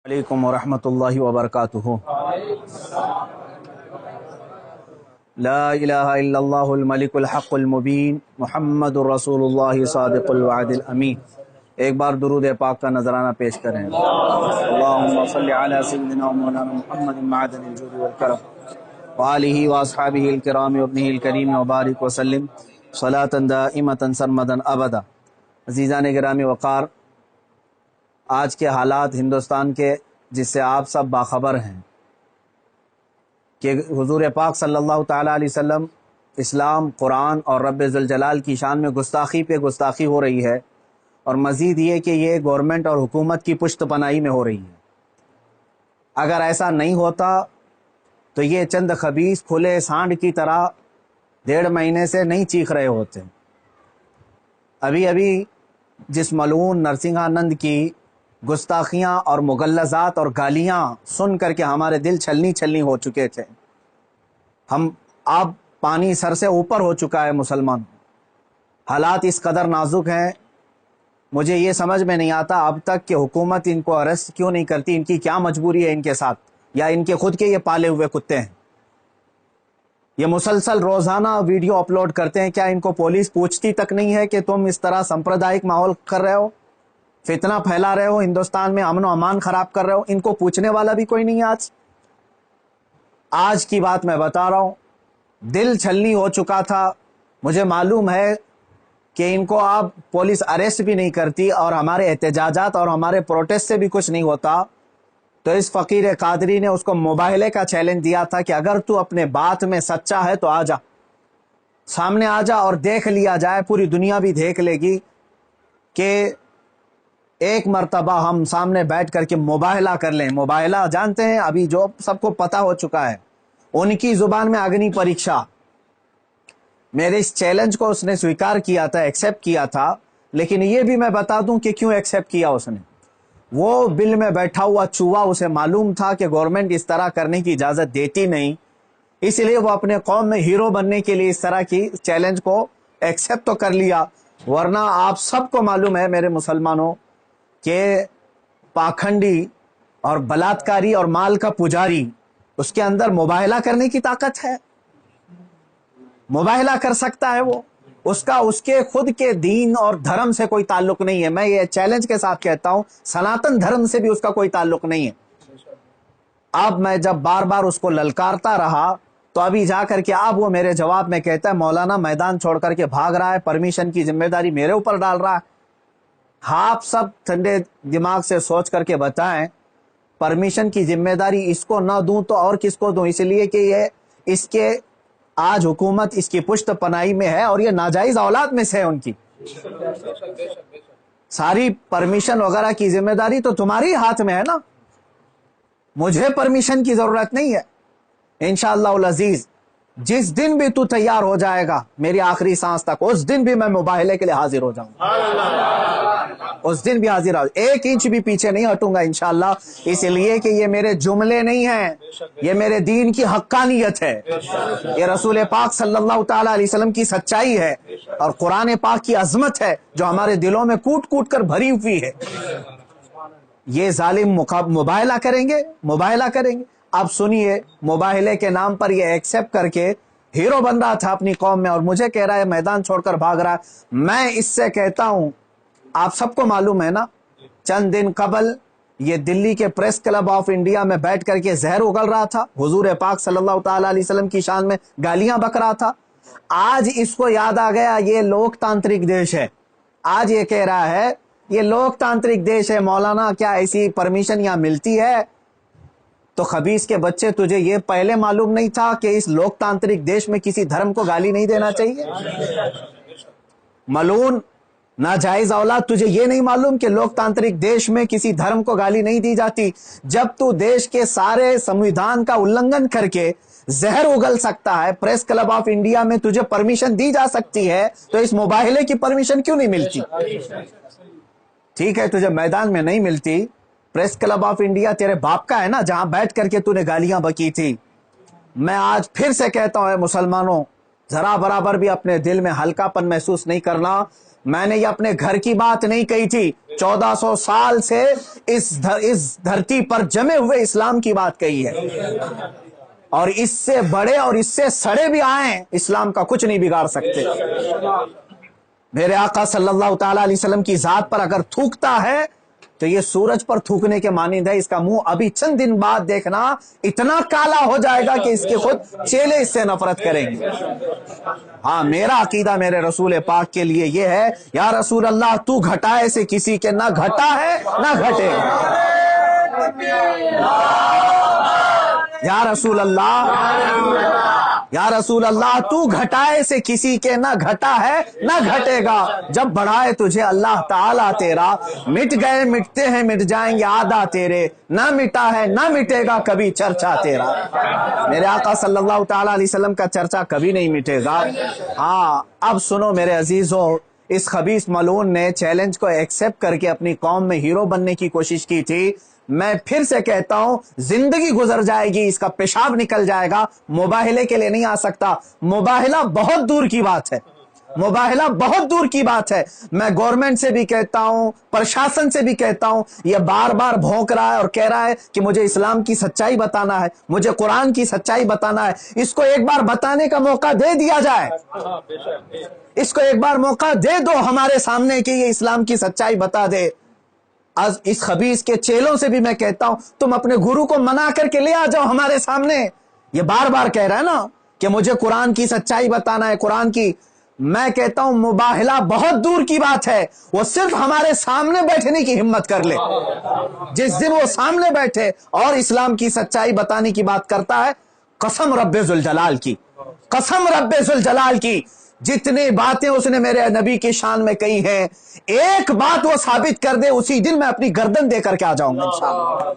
علیکم ورحمۃ اللہ وبرکاتہ۔ لا الہ الا اللہ الملک الحق المبین محمد الرسول اللہ صادق الوعد الامین۔ ایک بار درود پاک کا نذرانہ پیش کریں۔ اللہم صلی علی سیدنا مولانا محمد معدن الجود والکرم وآلہ واصحابہ الکرام وابنہ الکریم وبارک وسلم صلاۃ دائمۃ سرمدا ابدا۔ عزیزان گرامی وقار، آج کے حالات ہندوستان کے جس سے آپ سب باخبر ہیں کہ حضور پاک صلی اللہ تعالیٰ علیہ وسلم، اسلام، قرآن اور رب ذوالجلال کی شان میں گستاخی پہ گستاخی ہو رہی ہے، اور مزید یہ کہ یہ گورنمنٹ اور حکومت کی پشت پناہی میں ہو رہی ہے۔ اگر ایسا نہیں ہوتا تو یہ چند خبیث کھلے سانڈ کی طرح 1.5 مہینے سے نہیں چیخ رہے ہوتے۔ ابھی جس ملعون نرسنگھانند کی گستاخیاں اور مغلظات اور گالیاں سن کر کے ہمارے دل چھلنی ہو چکے تھے، اب پانی سر سے اوپر ہو چکا ہے مسلمان۔ حالات اس قدر نازک ہیں، مجھے یہ سمجھ میں نہیں آتا اب تک کہ حکومت ان کو اریسٹ کیوں نہیں کرتی۔ ان کی کیا مجبوری ہے ان کے ساتھ، یا ان کے خود کے یہ پالے ہوئے کتے ہیں؟ یہ مسلسل روزانہ ویڈیو اپلوڈ کرتے ہیں، کیا ان کو پولیس پوچھتی تک نہیں ہے کہ تم اس طرح سمپردائک ماحول کر رہے ہو، فتنہ پھیلا رہے ہو، ہندوستان میں امن و امان خراب کر رہے ہو؟ ان کو پوچھنے والا بھی کوئی نہیں ہے۔ آج کی بات میں بتا رہا ہوں، دل چھلنی ہو چکا تھا۔ مجھے معلوم ہے کہ ان کو اب پولیس اریسٹ بھی نہیں کرتی اور ہمارے احتجاجات اور ہمارے پروٹیسٹ سے بھی کچھ نہیں ہوتا، تو اس فقیر قادری نے اس کو مباہلے کا چیلنج دیا تھا کہ اگر تو اپنے بات میں سچا ہے تو آ جا، سامنے آ جا اور دیکھ لیا جائے، پوری دنیا بھی دیکھ لے گی کہ ایک مرتبہ ہم سامنے بیٹھ کر کے مباہلہ کر لیں۔ مباہلہ جانتے ہیں، ابھی جو سب کو پتہ ہو چکا ہے، ان کی زبان میں اگنی پریکشا۔ میرے اس چیلنج کو اس نے سویکار کیا تھا، ایکسیپٹ کیا تھا، لیکن یہ بھی میں بتا دوں کہ کیوں ایکسیپٹ کیا اس نے۔ وہ بل میں بیٹھا ہوا چوہا، اسے معلوم تھا کہ گورنمنٹ اس طرح کرنے کی اجازت دیتی نہیں، اس لیے وہ اپنے قوم میں ہیرو بننے کے لیے اس طرح کی چیلنج کو ایکسیپٹ تو کر لیا۔ ورنہ آپ سب کو معلوم ہے میرے مسلمانوں کہ پاکھنڈی اور بلاتکاری اور مال کا پجاری، اس کے اندر مباہلہ کرنے کی طاقت ہے، مباہلہ کر سکتا ہے وہ۔ اس کے خود کے دین اور دھرم سے کوئی تعلق نہیں ہے۔ میں یہ چیلنج کے ساتھ کہتا ہوں، سناتن دھرم سے بھی اس کا کوئی تعلق نہیں ہے۔ اب میں جب بار بار اس کو للکارتا رہا تو ابھی جا کر کے اب وہ میرے جواب میں کہتا ہے مولانا میدان چھوڑ کر کے بھاگ رہا ہے، پرمیشن کی ذمہ داری میرے اوپر ڈال رہا ہے۔ آپ سب ٹھنڈے دماغ سے سوچ کر کے بتائیں، پرمیشن کی ذمہ داری اس کو نہ دوں تو اور کس کو دوں؟ اس لیے کہ یہ اس کے آج حکومت اس کی پشت پناہی میں ہے اور یہ ناجائز اولاد میں سے ہے ان کی۔ ساری پرمیشن وغیرہ کی ذمہ داری تو تمہاری ہاتھ میں ہے نا، مجھے پرمیشن کی ضرورت نہیں ہے۔ انشاءاللہ العزیز جس دن بھی تو تیار ہو جائے گا میری آخری سانس تک، اس دن بھی میں مباہلے کے لیے حاضر ہو جاؤں گا، اس دن بھی حاضر ہوں، 1 انچ بھی پیچھے نہیں ہٹوں گا انشاءاللہ۔ اس لیے کہ یہ میرے جملے نہیں ہیں، یہ میرے دین کی حقانیت ہے، یہ رسول پاک صلی اللہ تعالیٰ علیہ وسلم کی سچائی ہے، اور قرآن پاک کی عظمت ہے جو ہمارے دلوں میں کوٹ کوٹ کر بھری ہوئی ہے۔ یہ ظالم مباہلہ کریں گے۔ اب سنیے، مباہلے کے نام پر یہ ایکسیپٹ کر کے ہیرو بن رہا تھا اپنی قوم میں، اور مجھے کہہ رہا ہے میدان چھوڑ کر بھاگ رہا ہے۔ میں اس سے کہتا ہوں، آپ سب کو معلوم ہے نا، چند دن قبل یہ دلی کے پریس کلب آف انڈیا میں بیٹھ کر کے زہر اگل رہا تھا، حضور پاک صلی اللہ تعالیٰ علیہ وسلم کی شان میں گالیاں بک رہا تھا۔ آج اس کو یاد آ گیا یہ لوک تانترک دیش ہے، آج یہ کہہ رہا ہے یہ لوک تانترک دیش ہے، مولانا کیا ایسی پرمیشن یہاں ملتی ہے؟ تو خبیث کے بچے، تجھے یہ پہلے معلوم نہیں تھا کہ اس لوک تانترک دیش میں کسی دھرم کو گالی نہیں دینا چاہیے؟ ملعون ناجائز اولاد، تجھے یہ نہیں معلوم کہ لوک تانترک دیش میں کسی دھرم کو گالی نہیں دی جاتی؟ جب تو دیش کے سارے سمویدھان کا النگھن کر کے زہر اگل سکتا ہے، پریس کلب آف انڈیا میں تجھے پرمیشن دی جا سکتی ہے، تو اس مباہلے کی پرمیشن کیوں نہیں ملتی؟ ٹھیک ہے، تجھے میدان میں نہیں ملتی، پریس کلب آف انڈیا تیرے باپ کا ہے نا، جہاں بیٹھ کر کے تو نے گالیاں بکی تھی۔ میں آج پھر سے کہتا ہوں، اے مسلمانوں، ذرا برابر بھی اپنے دل میں ہلکا پن محسوس نہیں کرنا میں نے یہ اپنے گھر کی بات نہیں کہی تھی، 1400 سال سے اس دھرتی پر جمے ہوئے اسلام کی بات کہی ہے، اور اس سے بڑے اور اس سے سڑے بھی آئیں، اسلام کا کچھ نہیں بگاڑ سکتے۔ میرے آقا صلی اللہ تعالی علیہ وسلم کی ذات پر اگر تھوکتا ہے تو یہ سورج پر تھوکنے کے مانند ہے، اس کا منہ ابھی چند دن بعد دیکھنا اتنا کالا ہو جائے گا کہ اس کے خود چیلے اس سے نفرت کریں گے۔ ہاں، میرا عقیدہ میرے رسول پاک کے لیے یہ ہے، یا رسول اللہ تو گھٹائے سے کسی کے نہ گھٹا ہے نہ گھٹے، یا رسول اللہ، یا رسول اللہ تو گھٹائے سے کسی کے نہ گھٹا ہے نہ گھٹے گا، جب بڑھائے تجھے اللہ تعالیٰ تیرا، مٹ گئے مٹتے ہیں مٹ جائیں گے آدھا تیرے، نہ مٹا ہے نہ مٹے گا کبھی چرچا تیرا۔ میرے آقا صلی اللہ تعالیٰ علیہ وسلم کا چرچا کبھی نہیں مٹے گا۔ ہاں، اب سنو میرے عزیزو، اس خبیث ملعون نے چیلنج کو ایکسپٹ کر کے اپنی قوم میں ہیرو بننے کی کوشش کی تھی۔ میں پھر سے کہتا ہوں، زندگی گزر جائے گی، اس کا پیشاب نکل جائے گا، مباہلے کے لیے نہیں آ سکتا۔ مباہلہ بہت دور کی بات ہے، مباہلہ بہت دور کی بات ہے۔ میں گورنمنٹ سے بھی کہتا ہوں، پرشاسن سے بھی کہتا ہوں، یہ بار بار بھونک رہا ہے اور کہہ رہا ہے کہ مجھے اسلام کی سچائی بتانا ہے، مجھے قرآن کی سچائی بتانا ہے۔ اس کو ایک بار بتانے کا موقع دے دیا جائے، اس کو ایک بار موقع دے دو ہمارے سامنے کہ یہ اسلام کی سچائی بتا دے۔ آج اس خبیث کے چیلوں سے بھی میں کہتا ہوں، تم اپنے گرو کو منا کر کے لے آ جاؤ ہمارے سامنے۔ یہ بار بار کہہ رہا ہے نا کہ مجھے قرآن کی سچائی بتانا ہے، قرآن کی۔ میں کہتا ہوں مباہلہ بہت دور کی بات ہے، وہ صرف ہمارے سامنے بیٹھنے کی ہمت کر لے۔ جس دن وہ سامنے بیٹھے اور اسلام کی سچائی بتانے کی بات کرتا ہے، قسم رب ذوالجلال کی، قسم رب ذوالجلال کی، جتنی باتیں اس نے میرے نبی کی شان میں کہی ہیں، ایک بات وہ ثابت کر دے، اسی دن میں اپنی گردن دے کر کے آ جاؤں گا انشاءاللہ،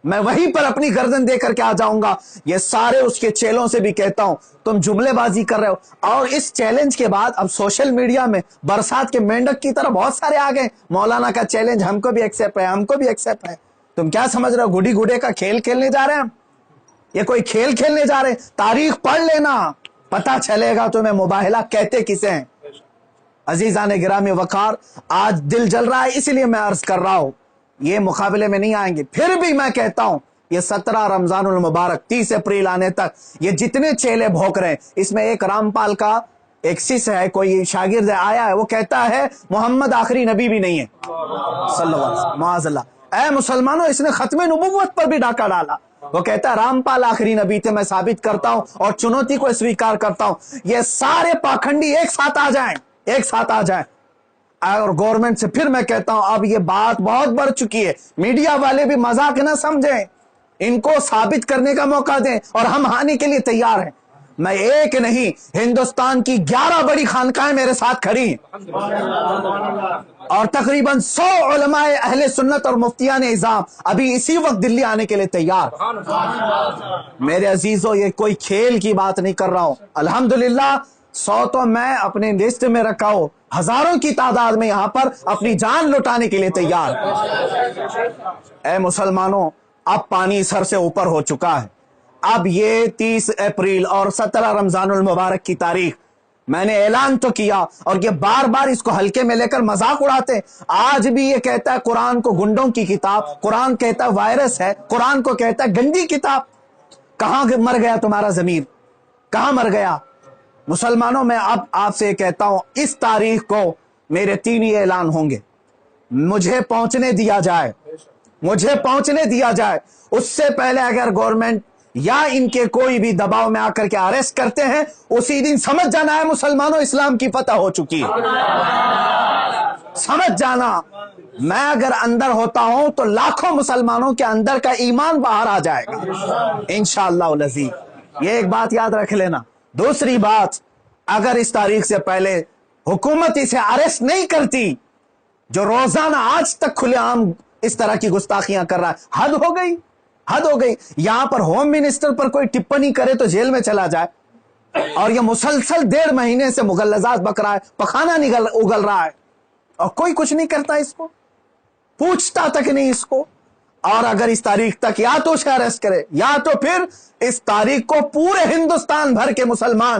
میں وہیں پر اپنی گردن دے کر کے آ جاؤں گا۔ یہ سارے اس کے چیلوں سے بھی کہتا ہوں، تم جملے بازی کر رہے ہو، اور اس چیلنج کے بعد اب سوشل میڈیا میں برسات کے مینڈک کی طرح بہت سارے آ گئے، مولانا کا چیلنج ہم کو بھی ایکسپٹ ہے، ہم کو بھی ایکسپٹ ہے۔ تم کیا سمجھ رہے ہو، گڈی گڈے کا کھیل کھیلنے جا رہے ہیں ہم؟ یہ کوئی کھیل کھیلنے جا رہے ہیں؟ تاریخ پڑھ لینا، پتہ چلے گا تمہیں مباہلہ کہتے کسے ہیں۔ عزیزان گرامی وقار، آج دل جل رہا ہے اس لیے میں عرض کر رہا ہوں، یہ مقابلے میں نہیں آئیں گے۔ پھر بھی میں کہتا ہوں، یہ 17 رمضان المبارک 30 اپریل آنے تک یہ جتنے چیلے بھوک رہے ہیں، اس میں ایک رامپال کا ایک سس ہے، کوئی شاگرد آیا ہے، وہ کہتا ہے محمد آخری نبی بھی نہیں ہے صلی اللہ علیہ وسلم، معاذ اللہ۔ اے مسلمانوں، اس نے ختم نبوت پر بھی ڈاکہ ڈالا۔ وہ کہتا ہے رامپال آخری نبی تھے، میں ثابت کرتا ہوں اور چنوتی کو اسویکار کرتا ہوں۔ یہ سارے پاکھنڈی ایک ساتھ آ جائیں، ایک ساتھ آ جائیں، اور گورنمنٹ سے پھر میں کہتا ہوں، اب یہ بات بہت بڑھ چکی ہے، میڈیا والے بھی مذاق نہ سمجھیں، ان کو ثابت کرنے کا موقع دیں، اور ہم آنے کے لیے تیار ہیں۔ میں ایک نہیں، ہندوستان کی 11 بڑی خانقاہیں میرے ساتھ کھڑی ہیں، اور تقریباً 100 علماء اہل سنت اور مفتیان اعظام ابھی اسی وقت دلی آنے کے لیے تیار۔ میرے عزیزو، یہ کوئی کھیل کی بات نہیں کر رہا ہوں، الحمدللہ 100 تو میں اپنے لسٹ میں رکھا ہوں، ہزاروں کی تعداد میں یہاں پر اپنی جان لٹانے کے لیے تیار۔ اے مسلمانوں، اب پانی سر سے اوپر ہو چکا ہے۔ اب یہ 30 اپریل اور 17 رمضان المبارک کی تاریخ میں نے اعلان تو کیا، اور یہ بار بار اس کو ہلکے میں لے کر مذاق اڑاتے ہیں۔ آج بھی یہ کہتا ہے قرآن کو گنڈوں کی کتاب، قرآن کہتا ہے وائرس ہے، قرآن کو کہتا ہے گندی کتاب۔ کہاں مر گیا تمہارا ضمیر، کہاں مر گیا؟ مسلمانوں، میں اب آپ سے کہتا ہوں، اس تاریخ کو میرے 3 ہی اعلان ہوں گے، مجھے پہنچنے دیا جائے، مجھے پہنچنے دیا جائے۔ اس سے پہلے اگر گورنمنٹ یا ان کے کوئی بھی دباؤ میں آ کر کے اریسٹ کرتے ہیں، اسی دن سمجھ جانا ہے مسلمانوں، اسلام کی فتح ہو چکی ہے، سمجھ جانا۔ میں اگر اندر ہوتا ہوں تو لاکھوں مسلمانوں کے اندر کا ایمان باہر آ جائے گا انشاءاللہ العزیز، یہ ایک بات یاد رکھ لینا۔ دوسری بات، اگر اس تاریخ سے پہلے حکومت اسے اریسٹ نہیں کرتی، جو روزانہ آج تک کھلے عام اس طرح کی گستاخیاں کر رہا ہے، حد ہو گئی، حد ہو گئی۔ یہاں پر ہوم منسٹر پر کوئی ٹپنی کرے تو جیل میں چلا جائے، اور یہ مسلسل 1.5 مہینے سے مغلظات بک رہا ہے، پخانہ اگل رہا ہے، اور کوئی کچھ نہیں کرتا، اس کو پوچھتا تک نہیں اس کو۔ اور اگر اس تاریخ تک یا تو اسے اریسٹ کرے، یا تو پھر اس تاریخ کو پورے ہندوستان بھر کے مسلمان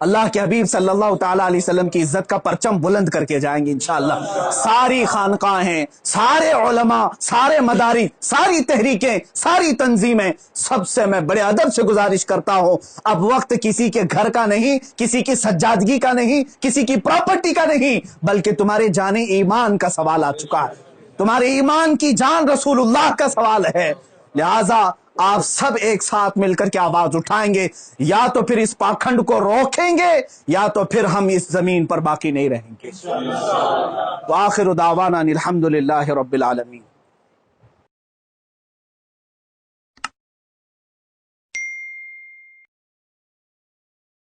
اللہ کے حبیب صلی اللہ تعالیٰ علیہ وسلم کی عزت کا پرچم بلند کر کے جائیں گے انشاءاللہ۔ ساری خانقاہیں، سارے علماء، سارے مدارس، ساری تحریکیں، ساری تنظیمیں، سب سے میں بڑے ادب سے گزارش کرتا ہوں، اب وقت کسی کے گھر کا نہیں، کسی کی سجادگی کا نہیں، کسی کی پراپرٹی کا نہیں، بلکہ تمہارے جان ایمان کا سوال آ چکا ہے، تمہارے ایمان کی جان رسول اللہ کا سوال ہے۔ لہٰذا آپ سب ایک ساتھ مل کر کے آواز اٹھائیں گے، یا تو پھر اس پاکھنڈ کو روکیں گے یا تو پھر ہم اس زمین پر باقی نہیں رہیں گے۔ وآخر دعوانا الحمدللہ رب العالمین۔